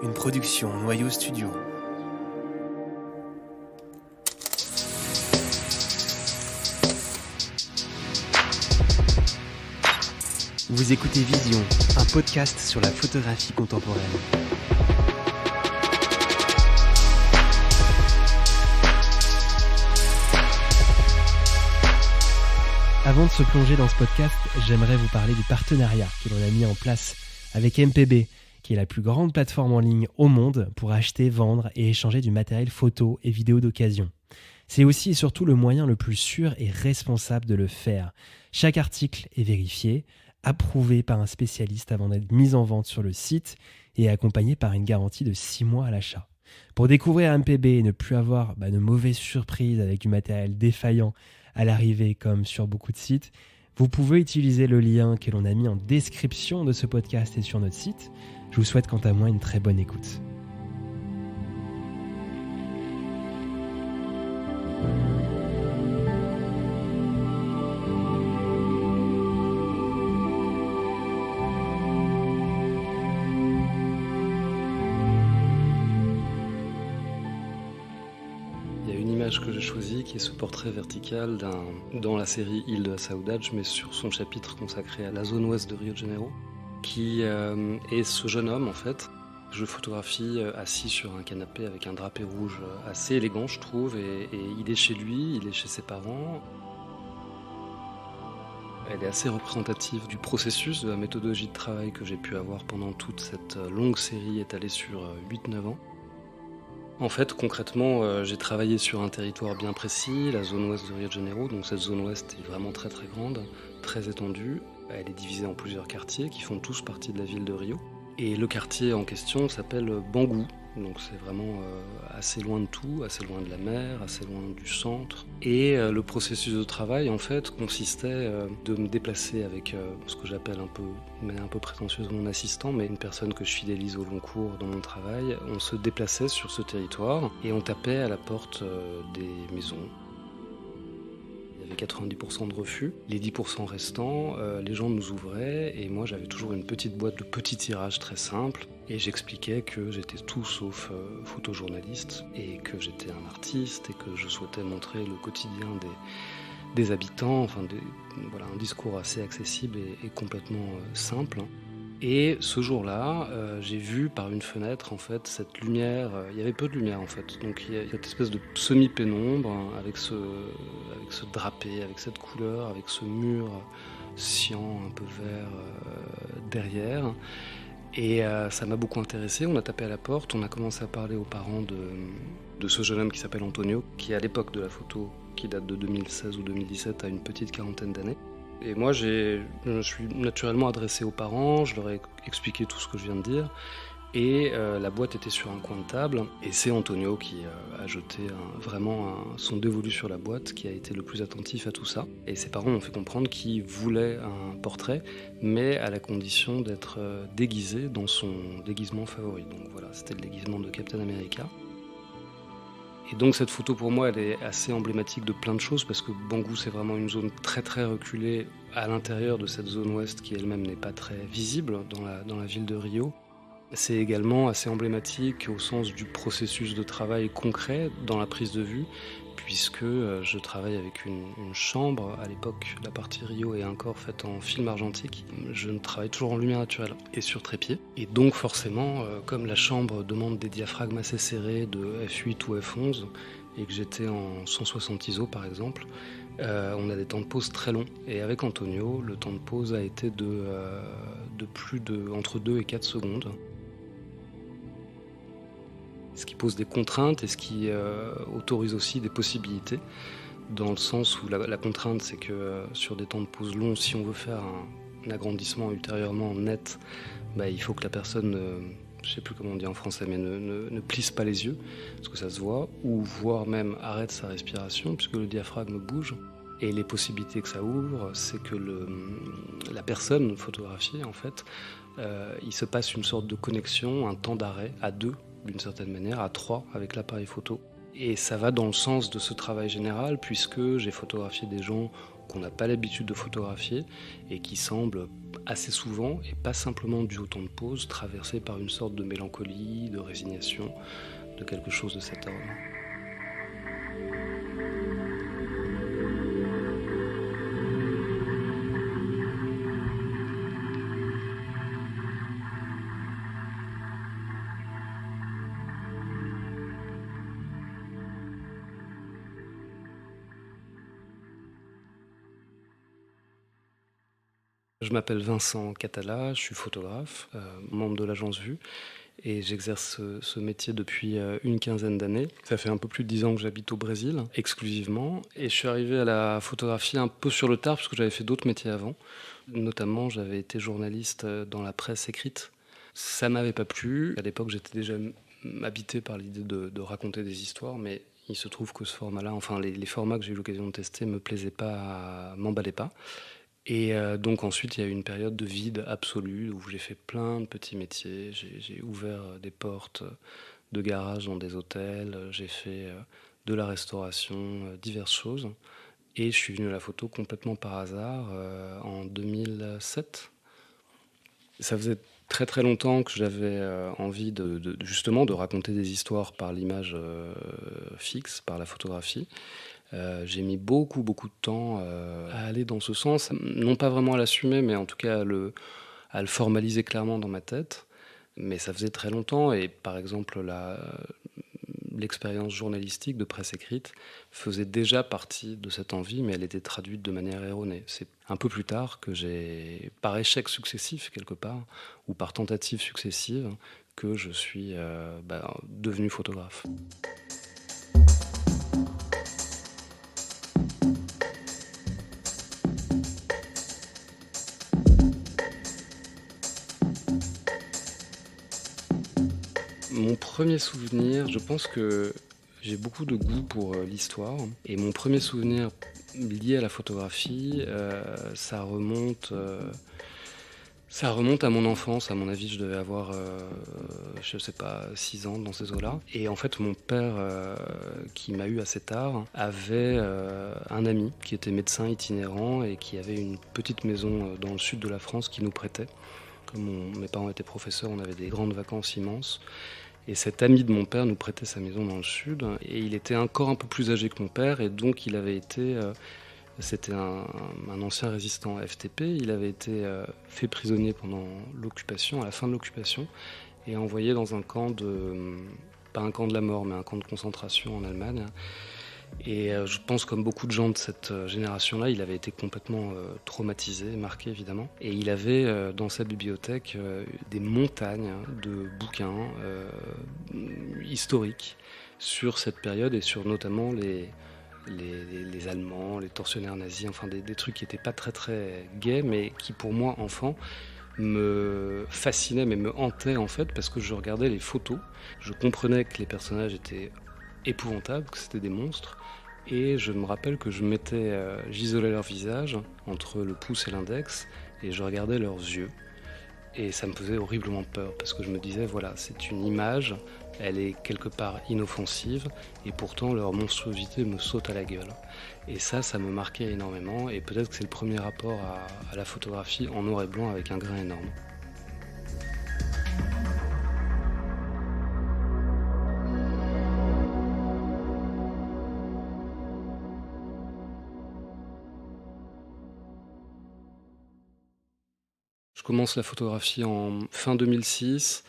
une production Noyau Studio. Vous écoutez Vision, un podcast sur la photographie contemporaine. Avant de se plonger dans ce podcast, j'aimerais vous parler du partenariat que l'on a mis en place avec MPB, qui est la plus grande plateforme en ligne au monde pour acheter, vendre et échanger du matériel photo et vidéo d'occasion. C'est aussi et surtout le moyen le plus sûr et responsable de le faire. Chaque article est vérifié, approuvé par un spécialiste avant d'être mis en vente sur le site et accompagné par une garantie de 6 mois à l'achat. Pour découvrir MPB et ne plus avoir de mauvaises surprises avec du matériel défaillant à l'arrivée comme sur beaucoup de sites, vous pouvez utiliser le lien que l'on a mis en description de ce podcast et sur notre site. Je vous souhaite quant à moi une très bonne écoute. Que j'ai choisi, qui est ce portrait vertical dans la série Île de la Saudade, mais sur son chapitre consacré à la zone ouest de Rio de Janeiro, qui est ce jeune homme en fait. Je photographie assis sur un canapé avec un drapé rouge assez élégant je trouve, et il est chez lui, il est chez ses parents. Elle est assez représentative du processus, de la méthodologie de travail que j'ai pu avoir pendant toute cette longue série étalée sur 8-9 ans. En fait, concrètement, j'ai travaillé sur un territoire bien précis, la zone ouest de Rio de Janeiro. Donc cette zone ouest est vraiment très très grande, très étendue. Elle est divisée en plusieurs quartiers qui font tous partie de la ville de Rio. Et le quartier en question s'appelle Bangu. Donc c'est vraiment assez loin de tout, assez loin de la mer, assez loin du centre. Et le processus de travail en fait consistait de me déplacer avec ce que j'appelle de manière un peu prétentieuse mon assistant, mais une personne que je fidélise au long cours dans mon travail. On se déplaçait sur ce territoire et on tapait à la porte des maisons. Il y avait 90% de refus. Les 10% restants, les gens nous ouvraient et moi j'avais toujours une petite boîte de petits tirages très simples et j'expliquais que j'étais tout sauf photojournaliste et que j'étais un artiste et que je souhaitais montrer le quotidien des habitants, un discours assez accessible et complètement simple. Et ce jour-là, j'ai vu par une fenêtre en fait cette lumière. Il y avait peu de lumière en fait, donc il y a cette espèce de semi-pénombre avec ce drapé, avec cette couleur, avec ce mur cyan un peu vert derrière. Et ça m'a beaucoup intéressé. On a tapé à la porte, on a commencé à parler aux parents de ce jeune homme qui s'appelle Antonio, qui à l'époque de la photo, qui date de 2016 ou 2017, a une petite quarantaine d'années. Et moi, je me suis naturellement adressé aux parents, je leur ai expliqué tout ce que je viens de dire. Et la boîte était sur un coin de table. Et c'est Antonio qui a jeté son dévolu sur la boîte, qui a été le plus attentif à tout ça. Et ses parents m'ont fait comprendre qu'il voulait un portrait, mais à la condition d'être déguisé dans son déguisement favori. Donc voilà, c'était le déguisement de Captain America. Et donc cette photo pour moi elle est assez emblématique de plein de choses parce que Bangu c'est vraiment une zone très très reculée à l'intérieur de cette zone ouest qui elle-même n'est pas très visible dans la ville de Rio. C'est également assez emblématique au sens du processus de travail concret dans la prise de vue puisque je travaille avec une chambre. À l'époque, la partie Rio est encore faite en film argentique. Je travaille toujours en lumière naturelle et sur trépied. Et donc forcément, comme la chambre demande des diaphragmes assez serrés de f8 ou f11 et que j'étais en 160 ISO par exemple, on a des temps de pause très longs. Et avec Antonio, le temps de pause a été entre 2 et 4 secondes. Ce qui pose des contraintes et ce qui autorise aussi des possibilités, dans le sens où la contrainte c'est que sur des temps de pause longs, si on veut faire un agrandissement ultérieurement net, il faut que la personne, je ne sais plus comment on dit en français, mais ne plisse pas les yeux, parce que ça se voit, ou voire même arrête sa respiration, puisque le diaphragme bouge. Et les possibilités que ça ouvre, c'est que la personne photographiée, en fait, il se passe une sorte de connexion, un temps d'arrêt à 2, d'une certaine manière, à 3 avec l'appareil photo. Et ça va dans le sens de ce travail général, puisque j'ai photographié des gens qu'on n'a pas l'habitude de photographier et qui semblent assez souvent, et pas simplement dû au temps de pause, traversé par une sorte de mélancolie, de résignation, de quelque chose de cet ordre. Je m'appelle Vincent Catala, je suis photographe, membre de l'agence Vue, et j'exerce ce métier depuis une quinzaine d'années. Ça fait un peu plus de 10 ans que j'habite au Brésil, exclusivement, et je suis arrivé à la photographie un peu sur le tard, parce que j'avais fait d'autres métiers avant. Notamment, j'avais été journaliste dans la presse écrite. Ça m'avait pas plu. À l'époque, j'étais déjà habité par l'idée de raconter des histoires, mais il se trouve que ce format-là, enfin les formats que j'ai eu l'occasion de tester, me plaisaient pas, m'emballaient pas. Et donc ensuite, il y a eu une période de vide absolu où j'ai fait plein de petits métiers. J'ai ouvert des portes de garage dans des hôtels, j'ai fait de la restauration, diverses choses. Et je suis venu à la photo complètement par hasard en 2007. Ça faisait très très longtemps que j'avais envie justement de raconter des histoires par l'image fixe, par la photographie. J'ai mis beaucoup de temps à aller dans ce sens, non pas vraiment à l'assumer, mais en tout cas à le formaliser clairement dans ma tête. Mais ça faisait très longtemps, et par exemple l'expérience journalistique de presse écrite faisait déjà partie de cette envie, mais elle était traduite de manière erronée. C'est un peu plus tard que j'ai, par échec successif quelque part, ou par tentative successive, que je suis devenu photographe. Mon premier souvenir, je pense que j'ai beaucoup de goût pour l'histoire. Et mon premier souvenir lié à la photographie, ça remonte à mon enfance. À mon avis, je devais avoir, je sais pas, 6 ans dans ces eaux-là. Et en fait, mon père, qui m'a eu assez tard, avait un ami qui était médecin itinérant et qui avait une petite maison dans le sud de la France qui nous prêtait. Comme mes parents étaient professeurs, on avait des grandes vacances immenses. Et cet ami de mon père nous prêtait sa maison dans le sud. Et il était encore un peu plus âgé que mon père. Et donc, il avait été... c'était un ancien résistant FTP. Il avait été fait prisonnier pendant l'occupation, à la fin de l'occupation, et envoyé dans un camp pas un camp de la mort, mais un camp de concentration en Allemagne. Et je pense, comme beaucoup de gens de cette génération-là, il avait été complètement traumatisé, marqué évidemment. Et il avait dans sa bibliothèque des montagnes de bouquins historiques sur cette période et sur notamment les Allemands, les tortionnaires nazis, enfin des trucs qui n'étaient pas très très gais, mais qui pour moi, enfant, me fascinaient, mais me hantaient en fait, parce que je regardais les photos, je comprenais que les personnages étaient épouvantables, que c'était des monstres. Et je me rappelle que j'isolais leur visage entre le pouce et l'index, et je regardais leurs yeux. Et ça me faisait horriblement peur, parce que je me disais, voilà, c'est une image, elle est quelque part inoffensive, et pourtant leur monstruosité me saute à la gueule. Et ça me marquait énormément, et peut-être que c'est le premier rapport à la photographie en noir et blanc avec un grain énorme. Je commence la photographie en fin 2006.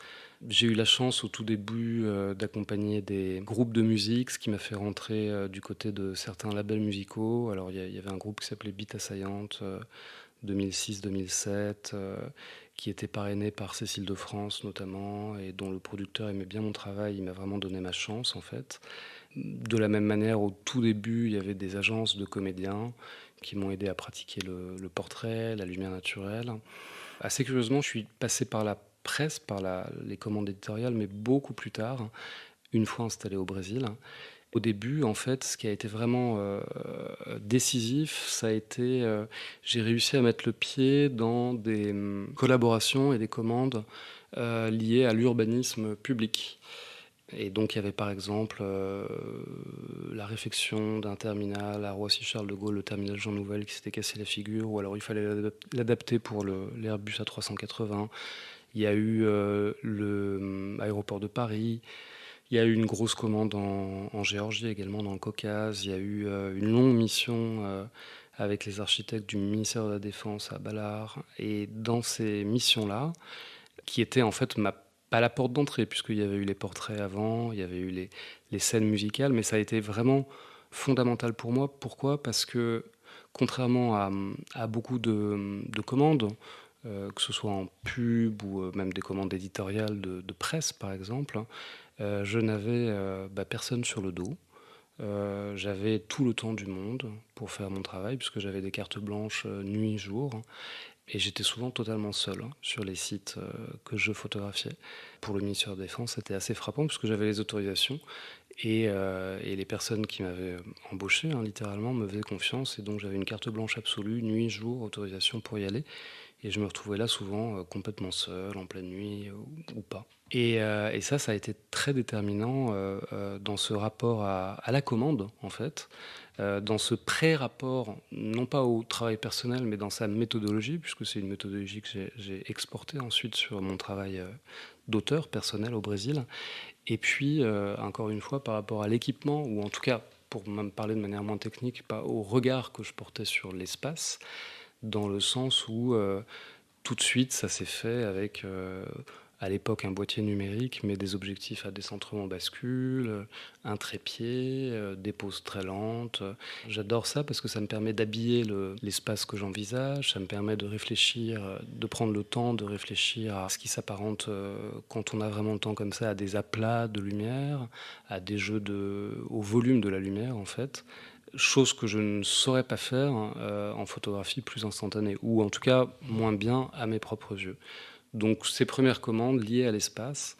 J'ai eu la chance au tout début d'accompagner des groupes de musique, ce qui m'a fait rentrer du côté de certains labels musicaux. Alors il y avait un groupe qui s'appelait Beat Assaillante, 2006-2007, qui était parrainé par Cécile de France notamment, et dont le producteur aimait bien mon travail. Il m'a vraiment donné ma chance en fait. De la même manière, au tout début, il y avait des agences de comédiens qui m'ont aidé à pratiquer le portrait, la lumière naturelle. Assez curieusement, je suis passé par la presse, par les commandes éditoriales, mais beaucoup plus tard, une fois installé au Brésil. Au début, en fait, ce qui a été vraiment décisif, ça a été... j'ai réussi à mettre le pied dans des collaborations et des commandes liées à l'urbanisme public. Et donc il y avait par exemple, la réfection d'un terminal à Roissy-Charles de Gaulle, le terminal Jean Nouvel qui s'était cassé la figure, ou alors il fallait l'adapter pour l'Airbus A380. Il y a eu, aéroport de Paris. Il y a eu une grosse commande en Géorgie également, dans le Caucase. Il y a eu, une longue mission, avec les architectes du ministère de la Défense à Balard. Et dans ces missions-là, qui étaient en fait pas la porte d'entrée, puisqu'il y avait eu les portraits avant, il y avait eu les scènes musicales, mais ça a été vraiment fondamental pour moi. Pourquoi? Parce que contrairement à beaucoup de commandes, que ce soit en pub ou même des commandes éditoriales de presse par exemple, je n'avais personne sur le dos. J'avais tout le temps du monde pour faire mon travail, puisque j'avais des cartes blanches nuit, jour. Et j'étais souvent totalement seul sur les sites que je photographiais. Pour le ministère de la Défense, c'était assez frappant puisque j'avais les autorisations et les personnes qui m'avaient embauché, littéralement, me faisaient confiance. Et donc j'avais une carte blanche absolue, nuit, jour, autorisation pour y aller. Et je me retrouvais là souvent complètement seul, en pleine nuit ou pas. Et ça a été très déterminant dans ce rapport à la commande, en fait, dans ce pré-rapport, non pas au travail personnel, mais dans sa méthodologie, puisque c'est une méthodologie que j'ai exportée ensuite sur mon travail d'auteur personnel au Brésil. Et puis, encore une fois, par rapport à l'équipement, ou en tout cas, pour me parler de manière moins technique, pas au regard que je portais sur l'espace, dans le sens où tout de suite, ça s'est fait avec, à l'époque, un boîtier numérique, mais des objectifs à décentrement bascule, un trépied, des poses très lentes. J'adore ça parce que ça me permet d'habiller l'espace que j'envisage, ça me permet de réfléchir, de prendre le temps de réfléchir à ce qui s'apparente, quand on a vraiment le temps comme ça, à des aplats de lumière, à des jeux au volume de la lumière en fait. Chose que je ne saurais pas faire en photographie plus instantanée, ou en tout cas moins bien à mes propres yeux. Donc ces premières commandes liées à l'espace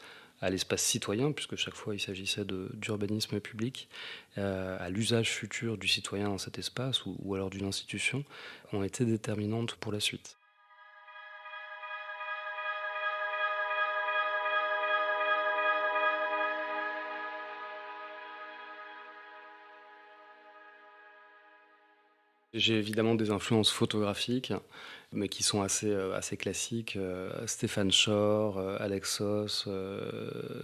citoyen, puisque chaque fois il s'agissait d'urbanisme public, à l'usage futur du citoyen dans cet espace, ou alors d'une institution, ont été déterminantes pour la suite. J'ai évidemment des influences photographiques, mais qui sont assez classiques. Stéphane Shore, Alexos,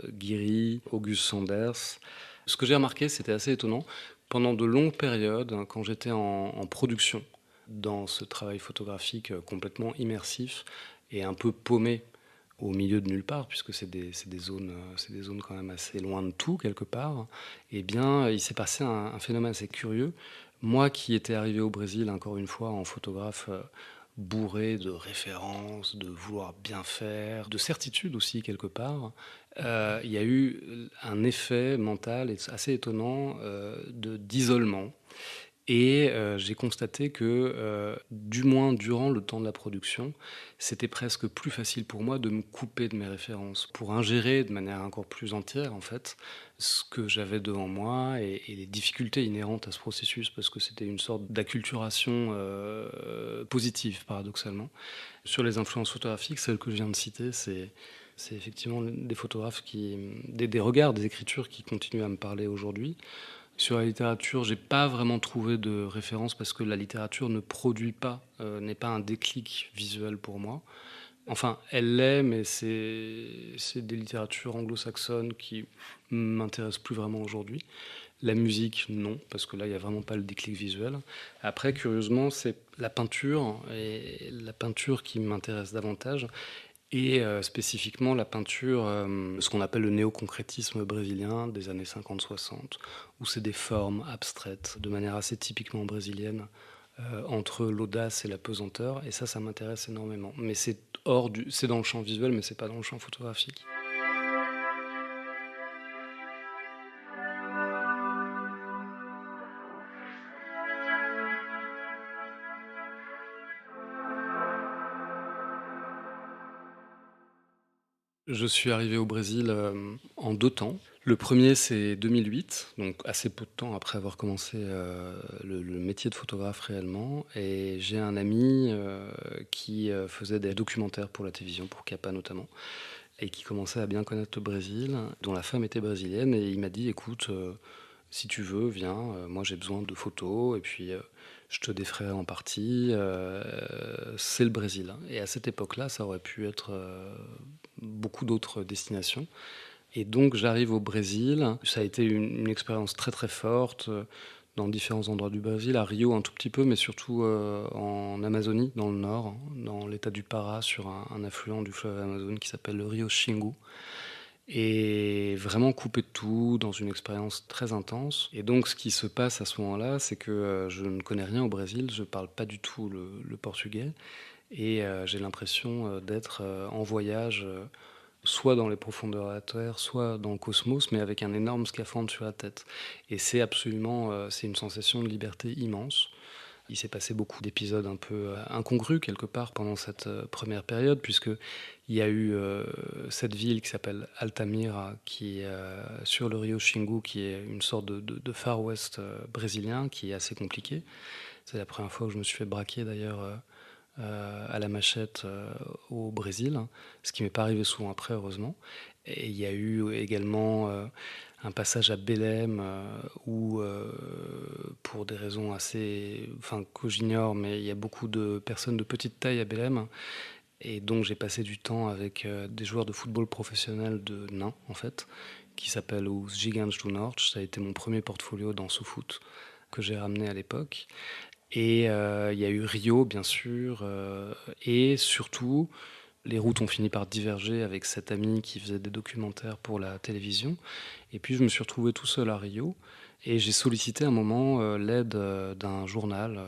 Guiri, Auguste Sanders. Ce que j'ai remarqué, c'était assez étonnant. Pendant de longues périodes, quand j'étais en production, dans ce travail photographique complètement immersif et un peu paumé au milieu de nulle part, puisque c'est des zones quand même assez loin de tout, quelque part, eh bien, il s'est passé un phénomène assez curieux. Moi qui étais arrivé au Brésil, encore une fois, en photographe bourré de références, de vouloir bien faire, de certitude aussi, quelque part, il y a eu un effet mental assez étonnant d'isolement. Et j'ai constaté que, du moins durant le temps de la production, c'était presque plus facile pour moi de me couper de mes références, pour ingérer de manière encore plus entière, en fait, ce que j'avais devant moi et les difficultés inhérentes à ce processus, parce que c'était une sorte d'acculturation positive, paradoxalement. Sur les influences photographiques, celles que je viens de citer, c'est effectivement des photographes des regards, des écritures qui continuent à me parler aujourd'hui. Sur la littérature, j'ai pas vraiment trouvé de référence parce que la littérature ne produit pas, n'est pas un déclic visuel pour moi. Enfin, elle l'est, mais c'est des littératures anglo-saxonnes qui m'intéressent plus vraiment aujourd'hui. La musique, non, parce que là, il n'y a vraiment pas le déclic visuel. Après, curieusement, c'est la peinture, et la peinture qui m'intéresse davantage. Et spécifiquement la peinture, ce qu'on appelle le néoconcrétisme brésilien des années 50-60, où c'est des formes abstraites, de manière assez typiquement brésilienne, entre l'audace et la pesanteur. Et ça m'intéresse énormément. Mais c'est dans le champ visuel, mais c'est pas dans le champ photographique. Je suis arrivé au Brésil en deux temps. Le premier, c'est 2008, donc assez peu de temps après avoir commencé le métier de photographe réellement. Et j'ai un ami qui faisait des documentaires pour la télévision, pour Capa notamment. et qui commençait à bien connaître le Brésil, dont la femme était brésilienne, et il m'a dit: «Écoute, si tu veux, viens, moi j'ai besoin de photos et puis, je te défraie en partie, c'est le Brésil», et à cette époque-là, ça aurait pu être, beaucoup d'autres destinations, et donc j'arrive au Brésil. Ça a été une expérience très, très forte, dans différents endroits du Brésil, à Rio un tout petit peu, mais surtout, en Amazonie, dans le nord, hein, dans l'état du Pará, sur un affluent du fleuve Amazone qui s'appelle le Rio Xingu, et vraiment coupé de tout, dans une expérience très intense. Et donc ce qui se passe à ce moment-là, c'est que, je ne connais rien au Brésil, je parle pas du tout le portugais, et j'ai l'impression, d'être, en voyage, soit dans les profondeurs de la Terre, soit dans le cosmos, mais avec un énorme scaphandre sur la tête. Et c'est absolument, c'est une sensation de liberté immense. Il s'est passé beaucoup d'épisodes un peu, incongrus quelque part pendant cette, première période, puisqu'il y a eu, cette ville qui s'appelle Altamira, qui est, sur le Rio Xingu, qui est une sorte de Far West, brésilien, qui est assez compliqué. C'est la première fois que je me suis fait braquer d'ailleurs, à la machette, au Brésil, hein, ce qui m'est pas arrivé souvent après, heureusement. Et il y a eu également, un passage à Belém, où, pour des raisons assez, enfin, que j'ignore, mais il y a beaucoup de personnes de petite taille à Belém, et donc j'ai passé du temps avec, des joueurs de football professionnels de nains, en fait, qui s'appellent Os Gigantes do Norte. Ça a été mon premier portfolio dans SoFoot que j'ai ramené à l'époque. Et il y a eu Rio, bien sûr, et surtout, les routes ont fini par diverger avec cet ami qui faisait des documentaires pour la télévision. Et puis je me suis retrouvé tout seul à Rio, et j'ai sollicité à un moment, l'aide, d'un journal,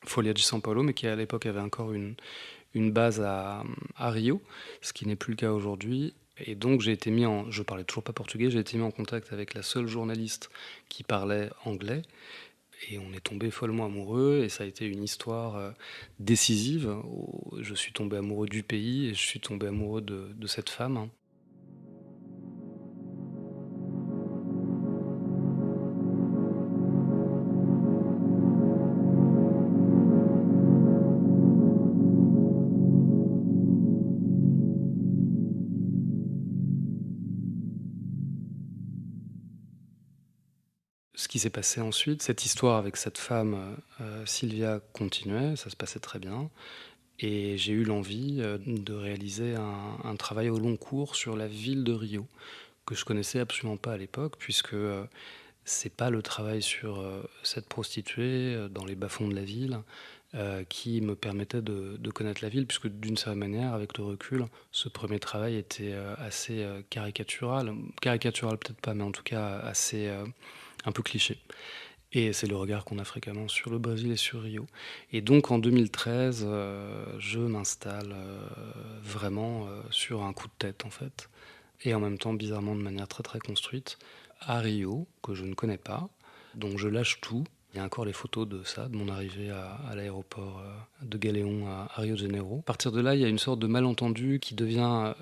Folha de São Paulo, mais qui à l'époque avait encore une base à Rio, ce qui n'est plus le cas aujourd'hui. Et donc j'ai été mis en je parlais toujours pas portugais, j'ai été mis en contact avec la seule journaliste qui parlait anglais, et on est tombé follement amoureux, et ça a été une histoire, décisive, où je suis tombé amoureux du pays et je suis tombé amoureux de cette femme, hein. Ce qui s'est passé ensuite, cette histoire avec cette femme, Sylvia, continuait, ça se passait très bien, et j'ai eu l'envie, de réaliser un travail au long cours sur la ville de Rio, que je connaissais absolument pas à l'époque, puisque, c'est pas le travail sur, cette prostituée, dans les bas-fonds de la ville, qui me permettait de connaître la ville, puisque d'une certaine manière, avec le recul, ce premier travail était, assez, caricatural. Caricatural peut-être pas, mais en tout cas assez, un peu cliché. Et c'est le regard qu'on a fréquemment sur le Brésil et sur Rio. Et donc en 2013, je m'installe, vraiment, sur un coup de tête, en fait, et en même temps, bizarrement, de manière très, très construite, à Rio, que je ne connais pas. Donc je lâche tout. Il y a encore les photos de ça, de mon arrivée à l'aéroport, de Galeão à Rio de Janeiro. À partir de là, il y a une sorte de malentendu qui devient,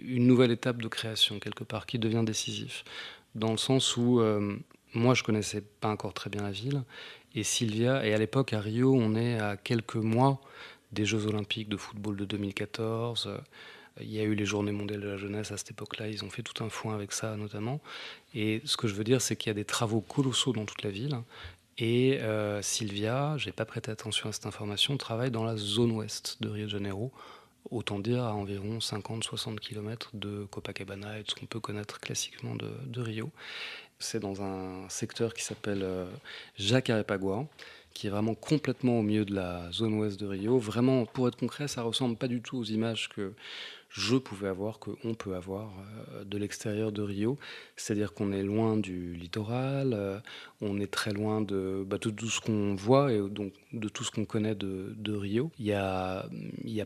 une nouvelle étape de création quelque part, qui devient décisif. Dans le sens où, moi je connaissais pas encore très bien la ville, et Sylvia, et à l'époque à Rio, on est à quelques mois des Jeux olympiques de football de 2014. Il y a eu les Journées mondiales de la jeunesse à cette époque-là, ils ont fait tout un foin avec ça notamment. Et ce que je veux dire, c'est qu'il y a des travaux colossaux dans toute la ville. Et Sylvia, j'ai pas prêté attention à cette information, travaille dans la zone ouest de Rio de Janeiro, autant dire à environ 50-60 km de Copacabana et de ce qu'on peut connaître classiquement de Rio. C'est dans un secteur qui s'appelle, Jacarepaguá, qui est vraiment complètement au milieu de la zone ouest de Rio. Vraiment, pour être concret, ça ressemble pas du tout aux images que je pouvais avoir, qu'on peut avoir, de l'extérieur de Rio. C'est-à-dire qu'on est loin du littoral, on est très loin de tout ce qu'on voit, et donc de tout ce qu'on connaît de Rio. Il y a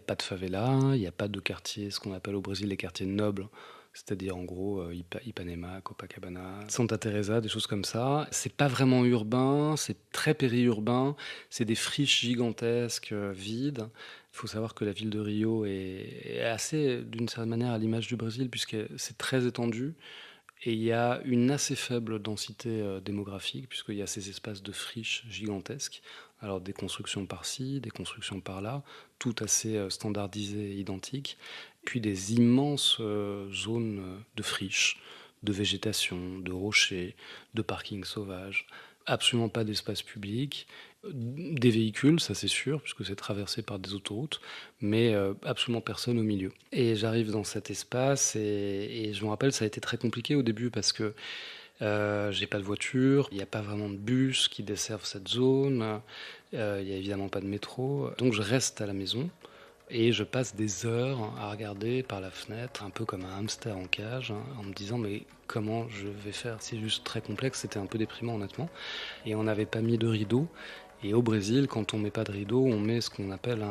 pas de favela, il y a pas de quartiers, ce qu'on appelle au Brésil les quartiers nobles, c'est-à-dire en gros, Ipanema, Copacabana, Santa Teresa, des choses comme ça. C'est pas vraiment urbain, c'est très périurbain, c'est des friches gigantesques, vides. Il faut savoir que la ville de Rio est assez, d'une certaine manière, à l'image du Brésil, puisque c'est très étendu, et il y a une assez faible densité, démographique, puisqu'il y a ces espaces de friches gigantesques. Alors des constructions par-ci, des constructions par-là, tout assez, standardisé et identique. puis des immenses zones de friches, de végétation, de rochers, de parkings sauvages. Absolument pas d'espace public, des véhicules, ça c'est sûr, puisque c'est traversé par des autoroutes, mais absolument personne au milieu. Et j'arrive dans cet espace et je me rappelle, ça a été très compliqué au début parce que j'ai pas de voiture, il n'y a pas vraiment de bus qui desservent cette zone, il y a évidemment pas de métro. Donc je reste à la maison et je passe des heures à regarder par la fenêtre, un peu comme un hamster en cage, hein, en me disant mais comment je vais faire? C'est juste très complexe, c'était un peu déprimant honnêtement. Et on n'avait pas mis de rideau. Et au Brésil, quand on met pas de rideau, on met ce qu'on appelle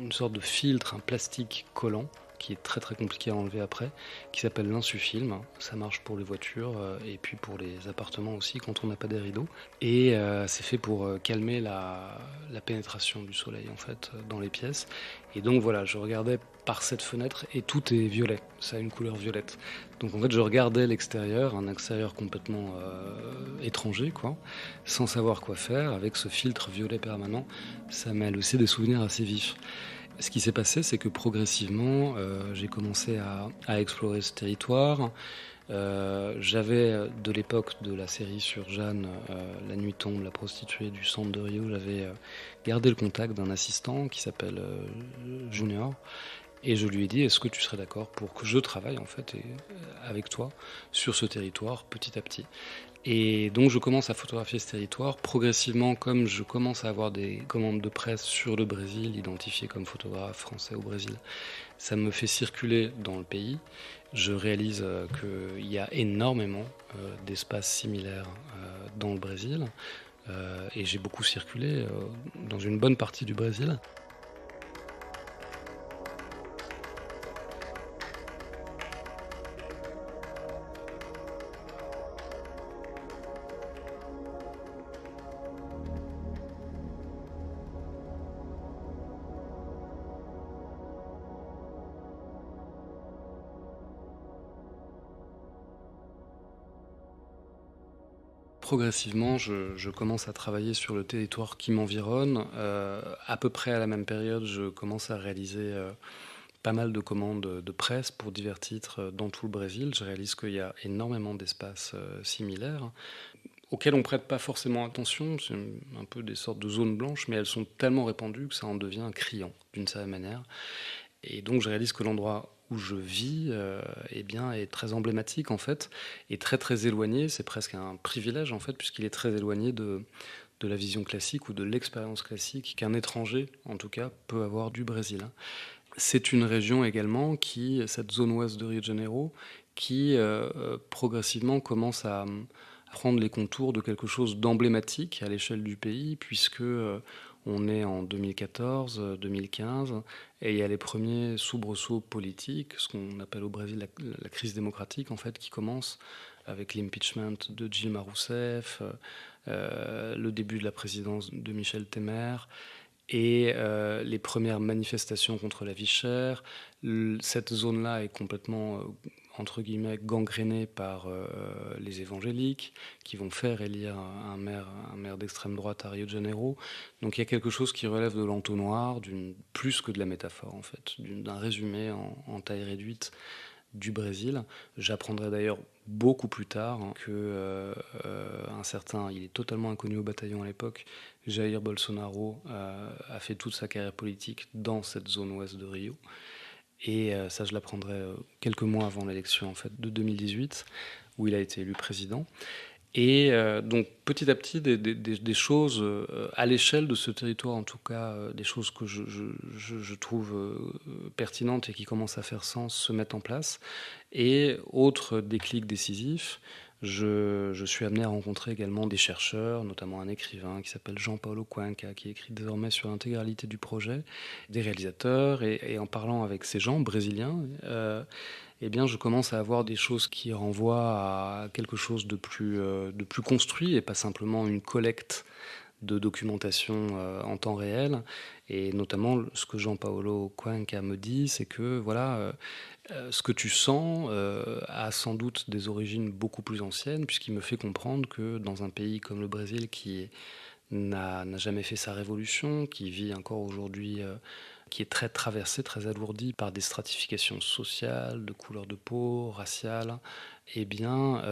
une sorte de filtre, un plastique collant, qui est très très compliqué à enlever après, qui s'appelle l'insufilm. Ça marche pour les voitures et puis pour les appartements aussi quand on n'a pas des rideaux. Et c'est fait pour calmer la pénétration du soleil en fait dans les pièces. Et donc voilà, je regardais par cette fenêtre et tout est violet, ça a une couleur violette. Donc en fait je regardais l'extérieur, un extérieur complètement étranger quoi, sans savoir quoi faire, avec ce filtre violet permanent. Ça m'a laissé des souvenirs assez vifs. Ce qui s'est passé, c'est que progressivement, j'ai commencé à explorer ce territoire. J'avais, de l'époque de la série sur Jeanne, La nuit tombe, la prostituée du centre de Rio, j'avais gardé le contact d'un assistant qui s'appelle Junior. Et je lui ai dit, est-ce que tu serais d'accord pour que je travaille en fait avec toi sur ce territoire petit à petit. Et donc je commence à photographier ce territoire. Progressivement, comme je commence à avoir des commandes de presse sur le Brésil, identifié comme photographe français au Brésil, ça me fait circuler dans le pays. Je réalise qu'il y a énormément d'espaces similaires dans le Brésil. Et j'ai beaucoup circulé dans une bonne partie du Brésil. Progressivement, je commence à travailler sur le territoire qui m'environne. À peu près à la même période, je commence à réaliser pas mal de commandes de presse pour divers titres dans tout le Brésil. Je réalise qu'il y a énormément d'espaces similaires auxquels on prête pas forcément attention. C'est un peu des sortes de zones blanches, mais elles sont tellement répandues que ça en devient criant d'une certaine manière. Et donc je réalise que l'endroit où je vis eh bien, est très emblématique en fait, et très très éloigné, c'est presque un privilège en fait, puisqu'il est très éloigné de la vision classique ou de l'expérience classique qu'un étranger en tout cas peut avoir du Brésil. C'est une région également cette zone ouest de Rio de Janeiro, qui progressivement commence à prendre les contours de quelque chose d'emblématique à l'échelle du pays, puisque on est en 2014, 2015, et il y a les premiers soubresauts politiques, ce qu'on appelle au Brésil la crise démocratique, en fait, qui commence avec l'impeachment de Dilma Rousseff, le début de la présidence de Michel Temer, et les premières manifestations contre la vie chère. Cette zone-là est complètement, entre guillemets, gangrénée par les évangéliques qui vont faire élire un maire d'extrême droite à Rio de Janeiro. Donc il y a quelque chose qui relève de l'entonnoir, plus que de la métaphore en fait, d'un résumé en taille réduite du Brésil. J'apprendrai d'ailleurs beaucoup plus tard que un certain, il est totalement inconnu au bataillon à l'époque, Jair Bolsonaro a fait toute sa carrière politique dans cette zone ouest de Rio. Et ça, je l'apprendrai quelques mois avant l'élection en fait, de 2018, où il a été élu président. Et donc petit à petit, des choses à l'échelle de ce territoire, en tout cas, des choses que je trouve pertinentes et qui commencent à faire sens se mettent en place. Et autre déclic décisif, je suis amené à rencontrer également des chercheurs, notamment un écrivain qui s'appelle Jean-Paulo Cuenca, qui écrit désormais sur l'intégralité du projet, des réalisateurs, et en parlant avec ces gens brésiliens, eh bien, je commence à avoir des choses qui renvoient à quelque chose de plus construit et pas simplement une collecte de documentation en temps réel. Et notamment, ce que Jean-Paolo Cuenca me dit, c'est que voilà, ce que tu sens a sans doute des origines beaucoup plus anciennes, puisqu'il me fait comprendre que dans un pays comme le Brésil, qui n'a jamais fait sa révolution, qui vit encore aujourd'hui qui est très traversée, très alourdie par des stratifications sociales, de couleur de peau, raciales. Eh bien,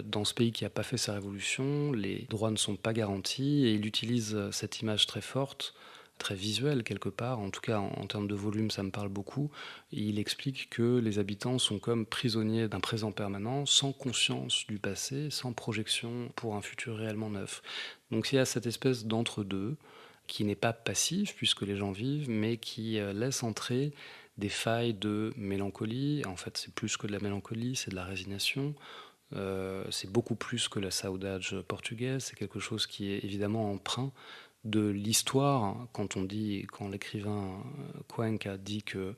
dans ce pays qui n'a pas fait sa révolution, les droits ne sont pas garantis et il utilise cette image très forte, très visuelle quelque part, en tout cas en termes de volume, ça me parle beaucoup. Il explique que les habitants sont comme prisonniers d'un présent permanent, sans conscience du passé, sans projection pour un futur réellement neuf. Donc il y a cette espèce d'entre-deux qui n'est pas passif puisque les gens vivent, mais qui laisse entrer des failles de mélancolie. En fait, c'est plus que de la mélancolie, c'est de la résignation. C'est beaucoup plus que la saudade portugaise. C'est quelque chose qui est évidemment emprunt de l'histoire. Quand l'écrivain Cuenca dit que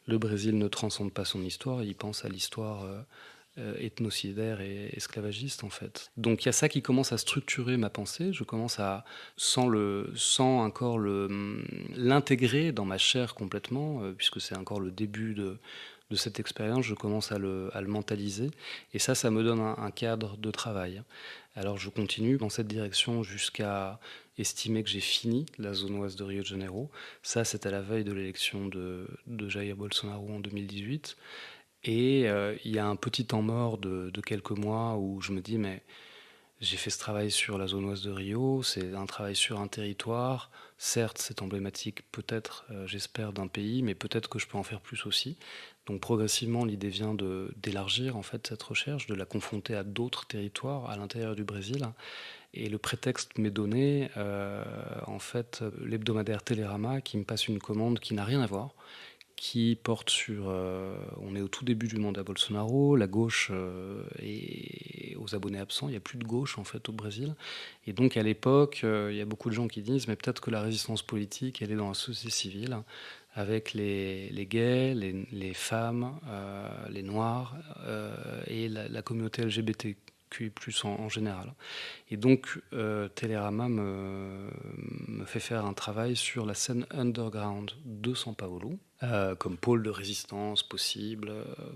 le Brésil ne transcende pas son histoire, il pense à l'histoire ethnocidaire et esclavagiste en fait. Donc il y a ça qui commence à structurer ma pensée. Je commence à, sans encore l'intégrer dans ma chair complètement, puisque c'est encore le début de cette expérience, je commence à le mentaliser. Et ça me donne un cadre de travail. Alors je continue dans cette direction jusqu'à estimer que j'ai fini la zone ouest de Rio de Janeiro. Ça, c'est à la veille de l'élection de Jair Bolsonaro en 2018. Et il y a un petit temps mort de quelques mois où je me dis, mais j'ai fait ce travail sur la zone ouest de Rio, c'est un travail sur un territoire. Certes, c'est emblématique peut-être, j'espère, d'un pays, mais peut-être que je peux en faire plus aussi. Donc progressivement, l'idée vient d'élargir en fait cette recherche, de la confronter à d'autres territoires à l'intérieur du Brésil. Et le prétexte m'est donné, en fait, l'hebdomadaire Télérama qui me passe une commande qui n'a rien à voir, qui porte sur... on est au tout début du mandat Bolsonaro, la gauche est aux abonnés absents, il n'y a plus de gauche en fait au Brésil. Et donc à l'époque, il y a beaucoup de gens qui disent mais peut-être que la résistance politique, elle est dans la société civile, avec les gays, les femmes, les noirs et la communauté LGBTQI+, en général. Et donc Télérama me fait faire un travail sur la scène underground de São Paulo, comme pôle de résistance possible,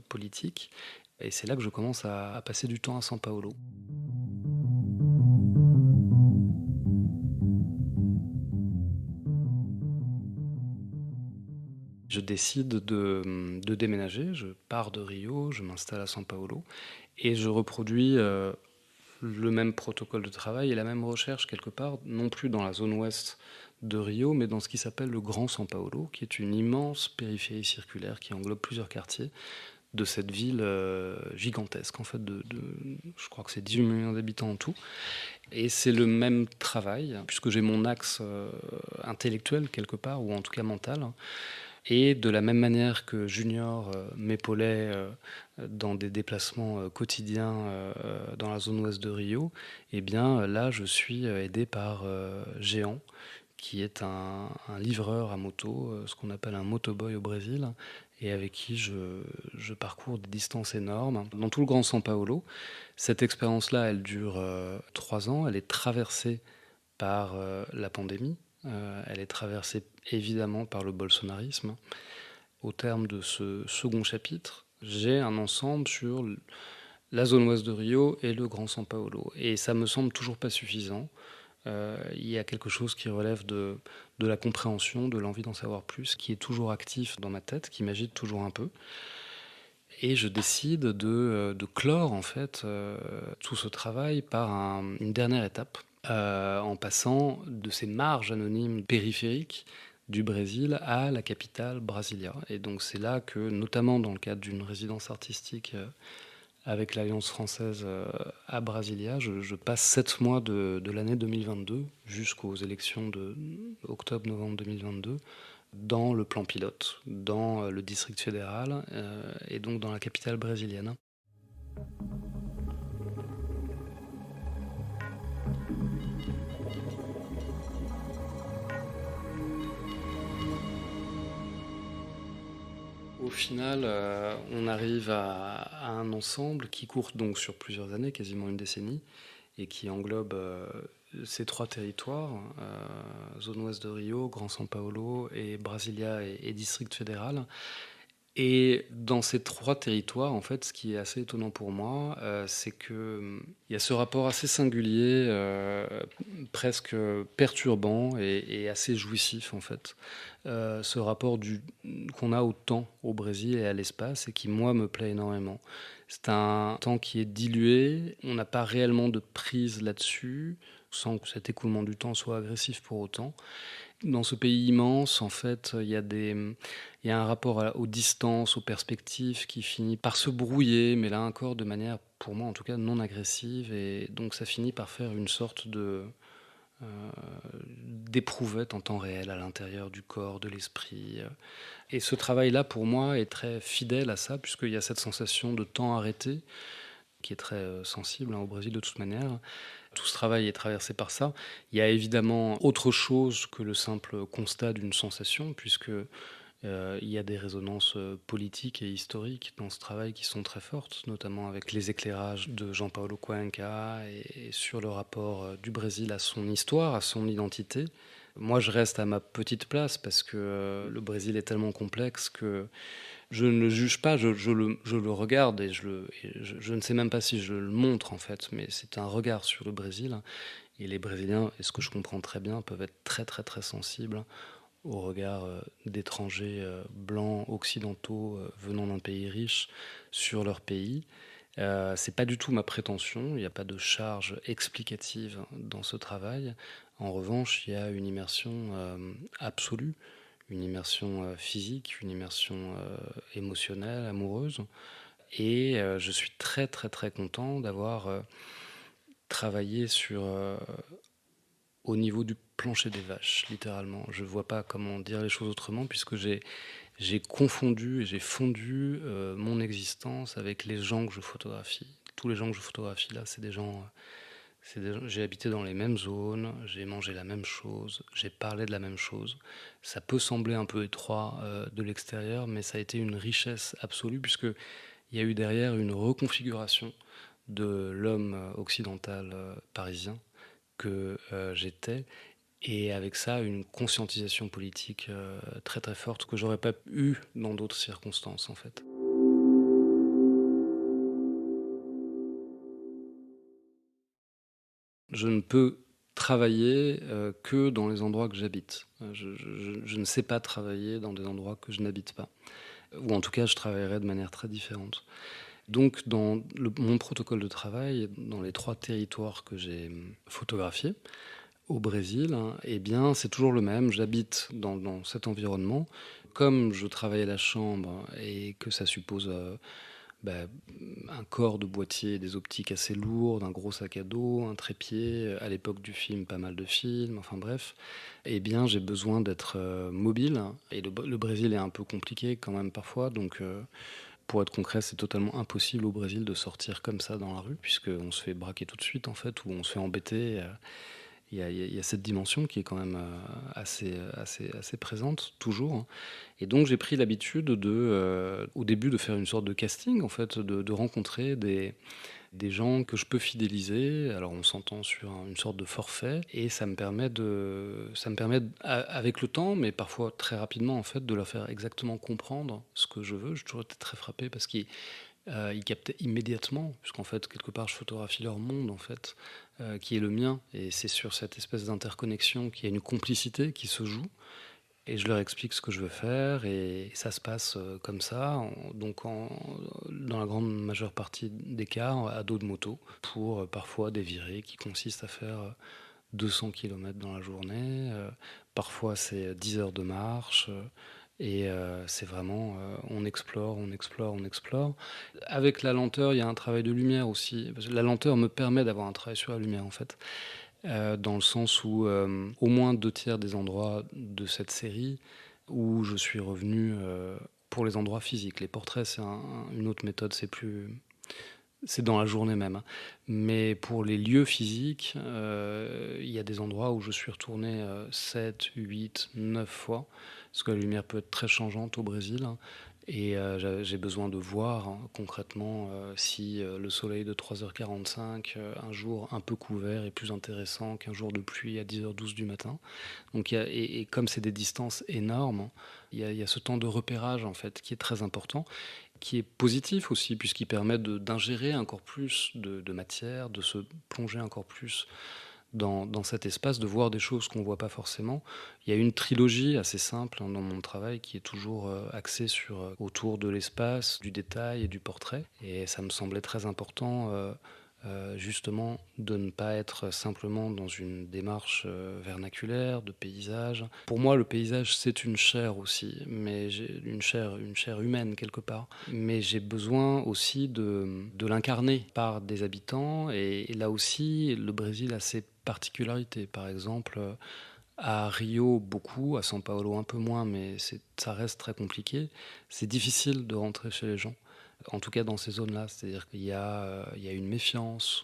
politique. Et c'est là que je commence à passer du temps à São Paulo. Je décide de déménager, je pars de Rio, je m'installe à São Paulo et je reproduis le même protocole de travail et la même recherche quelque part, non plus dans la zone ouest de Rio, mais dans ce qui s'appelle le Grand São Paulo, qui est une immense périphérie circulaire qui englobe plusieurs quartiers de cette ville gigantesque, en fait, je crois que c'est 18 millions d'habitants en tout. Et c'est le même travail, puisque j'ai mon axe intellectuel quelque part, ou en tout cas mental. Et de la même manière que Junior m'épaulait dans des déplacements quotidiens dans la zone ouest de Rio, eh bien là je suis aidé par Géant, qui est un livreur à moto, ce qu'on appelle un motoboy au Brésil, et avec qui je parcours des distances énormes. Dans tout le Grand São Paulo, cette expérience-là, elle dure 3 ans, elle est traversée par la pandémie, elle est traversée évidemment par le bolsonarisme. Au terme de ce second chapitre, j'ai un ensemble sur la zone ouest de Rio et le Grand São Paulo. Et ça me semble toujours pas suffisant. Il y a quelque chose qui relève de la compréhension, de l'envie d'en savoir plus, qui est toujours actif dans ma tête, qui m'agite toujours un peu. Et je décide de clore en fait tout ce travail par une dernière étape, en passant de ces marges anonymes périphériques du Brésil à la capitale, Brasilia. Et donc c'est là que, notamment dans le cadre d'une résidence artistique avec l'Alliance française à Brasilia, je passe 7 mois de l'année 2022 jusqu'aux élections de octobre-novembre 2022 dans le plan pilote, dans le district fédéral et donc dans la capitale brésilienne. Au final, on arrive à un ensemble qui court donc sur plusieurs années, quasiment une décennie, et qui englobe ces 3 territoires, zone ouest de Rio, Grand São Paulo et Brasilia et district fédéral. Et dans ces 3 territoires, en fait, ce qui est assez étonnant pour moi, c'est que, il y a ce rapport assez singulier, presque perturbant et assez jouissif, en fait. Ce rapport qu'on a au temps au Brésil et à l'espace et qui, moi, me plaît énormément. C'est un temps qui est dilué, on n'a pas réellement de prise là-dessus, sans que cet écoulement du temps soit agressif pour autant. Dans ce pays immense, en fait, il y a un rapport aux distances, aux perspectives qui finit par se brouiller, mais là encore de manière, pour moi en tout cas, non agressive. Et donc ça finit par faire une sorte euh, d'éprouvette en temps réel à l'intérieur du corps, de l'esprit. Et ce travail-là, pour moi, est très fidèle à ça, puisqu'il y a cette sensation de temps arrêté, qui est très sensible au Brésil de toute manière. Tout ce travail est traversé par ça. Il y a évidemment autre chose que le simple constat d'une sensation, puisque il y a des résonances politiques et historiques dans ce travail qui sont très fortes, notamment avec les éclairages de Jean Paulo Cuenca et sur le rapport du Brésil à son histoire, à son identité. Moi, je reste à ma petite place parce que le Brésil est tellement complexe que je ne le juge pas, je le regarde je ne sais même pas si je le montre en fait, mais c'est un regard sur le Brésil. Et les Brésiliens, et ce que je comprends très bien, peuvent être très très très sensibles au regard d'étrangers blancs occidentaux venant d'un pays riche sur leur pays. C'est pas du tout ma prétention, il n'y a pas de charge explicative dans ce travail. En revanche, il y a une immersion absolue, une immersion physique, une immersion émotionnelle, amoureuse. Et je suis très très très content d'avoir travaillé au niveau du plancher des vaches, littéralement. Je ne vois pas comment dire les choses autrement, puisque j'ai confondu et j'ai fondu mon existence avec les gens que je photographie. Tous les gens que je photographie là, j'ai habité dans les mêmes zones, j'ai mangé la même chose, j'ai parlé de la même chose. Ça peut sembler un peu étroit de l'extérieur, mais ça a été une richesse absolue, puisqu'il y a eu derrière une reconfiguration de l'homme occidental parisien que j'étais, et avec ça une conscientisation politique très très forte que j'aurais pas eu dans d'autres circonstances en fait. Je ne peux travailler que dans les endroits que j'habite. Je ne sais pas travailler dans des endroits que je n'habite pas. Ou en tout cas, je travaillerai de manière très différente. Donc, dans mon protocole de travail, dans les 3 territoires que j'ai photographiés, au Brésil, hein, eh bien, c'est toujours le même. J'habite dans cet environnement. Comme je travaille à la chambre et que ça suppose bah, un corps de boîtier, des optiques assez lourdes, un gros sac à dos, un trépied, à l'époque du film, pas mal de films, enfin bref, eh bien, j'ai besoin d'être mobile. Et le Brésil est un peu compliqué quand même parfois, donc pour être concret, c'est totalement impossible au Brésil de sortir comme ça dans la rue, puisqu'on se fait braquer tout de suite en fait, ou on se fait embêter. Il y a cette dimension qui est quand même assez présente, toujours, hein. Et donc j'ai pris l'habitude au début de faire une sorte de casting, en fait, de rencontrer des gens que je peux fidéliser. Alors on s'entend sur une sorte de forfait, et ça me permet avec le temps, mais parfois très rapidement, en fait, de leur faire exactement comprendre ce que je veux. J'ai toujours été très frappé parce qu'ils ils captaient immédiatement, puisqu'en fait, quelque part, je photographie leur monde, en fait, qui est le mien. Et c'est sur cette espèce d'interconnexion qu'il y a une complicité qui se joue. Et je leur explique ce que je veux faire, et ça se passe comme ça, dans la grande majeure partie des cas, à dos de moto, pour parfois des virées qui consistent à faire 200 km dans la journée. Parfois, c'est 10 heures de marche. Et c'est vraiment, on explore, on explore, on explore. Avec la lenteur, il y a un travail de lumière aussi. Parce que la lenteur me permet d'avoir un travail sur la lumière, en fait. Dans le sens où au moins 2 tiers des endroits de cette série où je suis revenu pour les endroits physiques. Les portraits, c'est une autre méthode, c'est dans la journée même, hein. Mais pour les lieux physiques, il y a des endroits où je suis retourné 7, 8, 9 fois, parce que la lumière peut être très changeante au Brésil, hein. et j'ai besoin de voir, hein, concrètement, si, le soleil de 3h45, un jour un peu couvert est plus intéressant qu'un jour de pluie à 10h12 du matin. Donc il y a et comme c'est des distances énormes, hein, il y a ce temps de repérage, en fait, qui est très important, qui est positif aussi puisqu'il permet d'ingérer encore plus de matière, de se plonger encore plus dans cet espace, de voir des choses qu'on ne voit pas forcément. Il y a une trilogie assez simple, hein, dans mon travail qui est toujours axée autour de l'espace, du détail et du portrait. Et ça me semblait très important justement de ne pas être simplement dans une démarche vernaculaire, de paysage. Pour moi, le paysage, c'est une chair aussi, mais j'ai une chair humaine quelque part. Mais j'ai besoin aussi de l'incarner par des habitants. Et là aussi, le Brésil a ses particularités. Par exemple, à Rio, beaucoup, à São Paulo, un peu moins, mais ça reste très compliqué. C'est difficile de rentrer chez les gens. En tout cas, dans ces zones-là, c'est-à-dire qu'il y a une méfiance.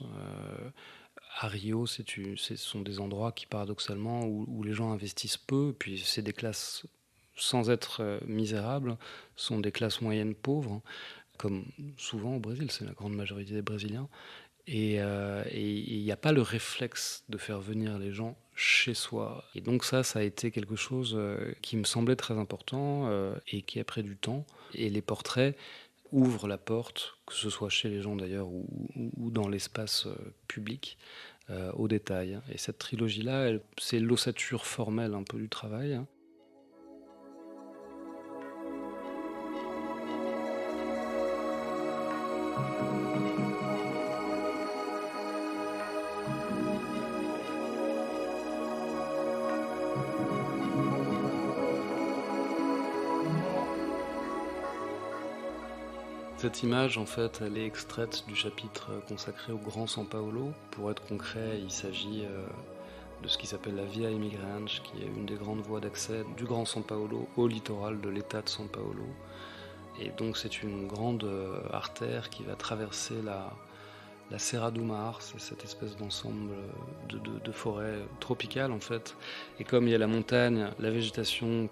À Rio, ce sont des endroits qui, paradoxalement, où les gens investissent peu, puis c'est des classes, sans être misérables, sont des classes moyennes pauvres, comme souvent au Brésil, c'est la grande majorité des Brésiliens. Et il n'y a pas le réflexe de faire venir les gens chez soi. Et donc ça a été quelque chose qui me semblait très important et qui a pris du temps. Et les portraits ouvrent la porte, que ce soit chez les gens d'ailleurs ou dans l'espace public, au détail. Et cette trilogie-là, c'est l'ossature formelle un peu du travail, hein. Cette image, en fait, elle est extraite du chapitre consacré au Grand São Paulo. Pour être concret, il s'agit de ce qui s'appelle la Via Imigrantes, qui est une des grandes voies d'accès du Grand São Paulo au littoral de l'État de São Paulo. Et donc c'est une grande artère qui va traverser la Serra do Mar, c'est cette espèce d'ensemble de forêt tropicale en fait. Et comme il y a la montagne, la végétation,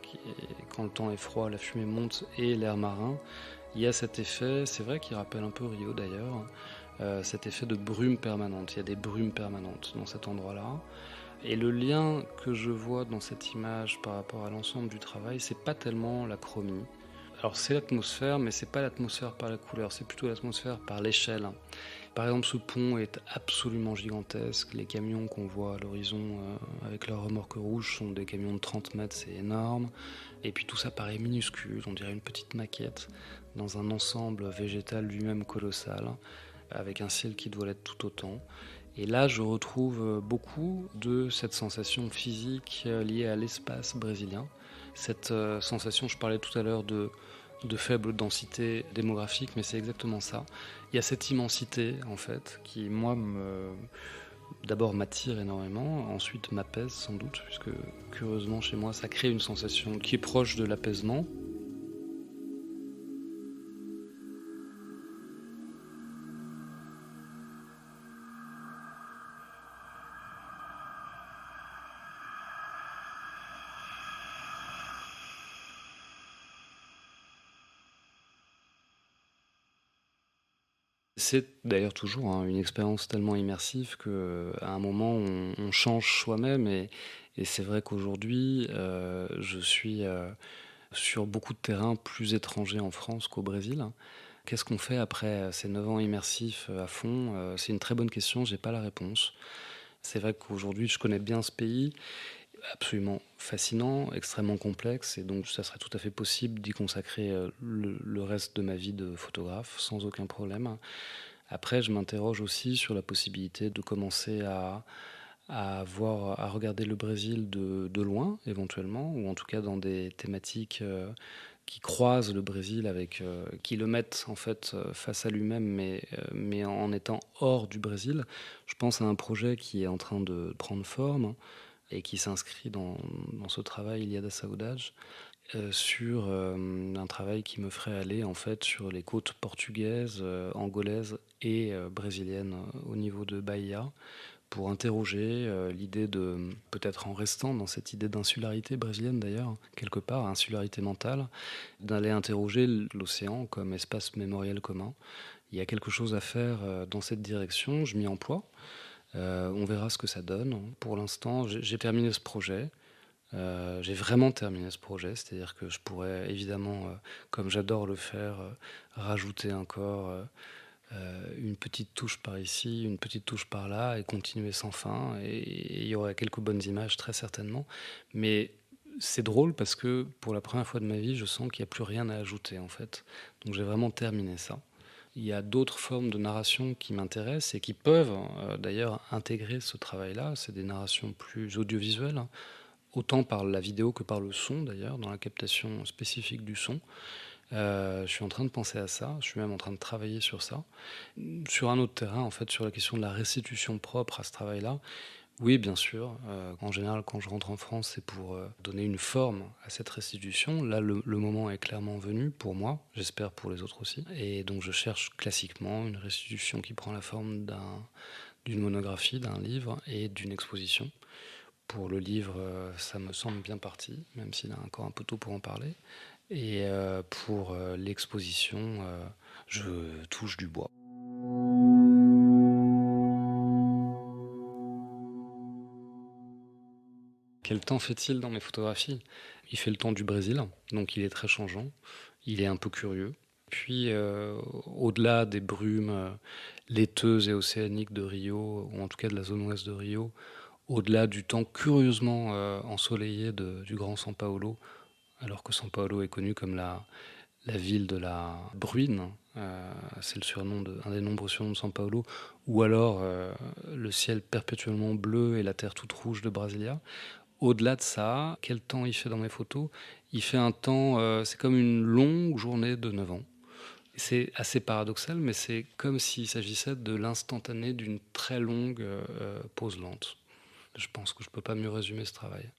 quand le temps est froid, la fumée monte et l'air marin, il y a cet effet, c'est vrai qu'il rappelle un peu Rio d'ailleurs, cet effet de brume permanente. Il y a des brumes permanentes dans cet endroit-là. Et le lien que je vois dans cette image par rapport à l'ensemble du travail, c'est pas tellement la chromie. Alors c'est l'atmosphère, mais c'est pas l'atmosphère par la couleur, c'est plutôt l'atmosphère par l'échelle. Par exemple, ce pont est absolument gigantesque. Les camions qu'on voit à l'horizon avec leurs remorques rouges sont des camions de 30 mètres, c'est énorme. Et puis tout ça paraît minuscule, on dirait une petite maquette dans un ensemble végétal lui-même colossal, avec un ciel qui doit l'être tout autant. Et là, je retrouve beaucoup de cette sensation physique liée à l'espace brésilien. Cette sensation, je parlais tout à l'heure de faible densité démographique, mais c'est exactement ça. Il y a cette immensité, en fait, qui, moi, d'abord m'attire énormément, ensuite m'apaise sans doute, puisque curieusement, chez moi, ça crée une sensation qui est proche de l'apaisement. C'est d'ailleurs toujours, hein, une expérience tellement immersive qu'à un moment, on change soi-même et c'est vrai qu'aujourd'hui, je suis, sur beaucoup de terrains plus étrangers en France qu'au Brésil. Qu'est-ce qu'on fait après ces 9 ans immersifs, à fond? C'est une très bonne question, j'ai pas la réponse. C'est vrai qu'aujourd'hui, je connais bien ce pays, absolument fascinant, extrêmement complexe et donc ça serait tout à fait possible d'y consacrer, le reste de ma vie de photographe sans aucun problème. Après, je m'interroge aussi sur la possibilité de commencer à regarder le Brésil de loin, éventuellement, ou en tout cas dans des thématiques qui croisent le Brésil qui le mettent en fait face à lui-même, mais en étant hors du Brésil. Je pense à un projet qui est en train de prendre forme et qui s'inscrit dans ce travail Ilha da Saudade, sur un travail qui me ferait aller en fait sur les côtes portugaises, angolaises et brésiliennes au niveau de Bahia pour interroger l'idée de, peut-être en restant dans cette idée d'insularité brésilienne d'ailleurs, quelque part, insularité mentale, d'aller interroger l'océan comme espace mémoriel commun. Il y a quelque chose à faire dans cette direction, je m'y emploie. On verra ce que ça donne. Pour l'instant, j'ai terminé ce projet. J'ai vraiment terminé ce projet, c'est-à-dire que je pourrais évidemment, comme j'adore le faire, rajouter encore une petite touche par ici, une petite touche par là, et continuer sans fin. Et il y aurait quelques bonnes images, très certainement. Mais c'est drôle parce que pour la première fois de ma vie, je sens qu'il n'y a plus rien à ajouter en fait. Donc j'ai vraiment terminé ça. Il y a d'autres formes de narration qui m'intéressent et qui peuvent d'ailleurs intégrer ce travail-là. C'est des narrations plus audiovisuelles, hein, autant par la vidéo que par le son d'ailleurs, dans la captation spécifique du son. Je suis en train de penser à ça, je suis même en train de travailler sur ça. Sur un autre terrain, en fait, sur la question de la restitution propre à ce travail-là, oui, bien sûr. En général, quand je rentre en France, c'est pour donner une forme à cette restitution. Là, le moment est clairement venu pour moi, j'espère pour les autres aussi. Et donc, je cherche classiquement une restitution qui prend la forme d'une monographie, d'un livre et d'une exposition. Pour le livre, ça me semble bien parti, même s'il a encore un peu tôt pour en parler. Et pour l'exposition, je touche du bois. Quel temps fait-il dans mes photographies? Il fait le temps du Brésil, donc il est très changeant. Il est un peu curieux. Puis, au-delà des brumes laiteuses et océaniques de Rio, ou en tout cas de la zone ouest de Rio, au-delà du temps curieusement ensoleillé du Grand São Paulo, alors que São Paulo est connu comme la ville de la bruine, c'est le surnom un des nombreux surnoms de São Paulo, ou alors le ciel perpétuellement bleu et la terre toute rouge de Brasilia. Au-delà de ça, quel temps il fait dans mes photos? Il fait un temps, c'est comme une longue journée de 9 ans. C'est assez paradoxal, mais c'est comme s'il s'agissait de l'instantané d'une très longue pause lente. Je pense que je ne peux pas mieux résumer ce travail.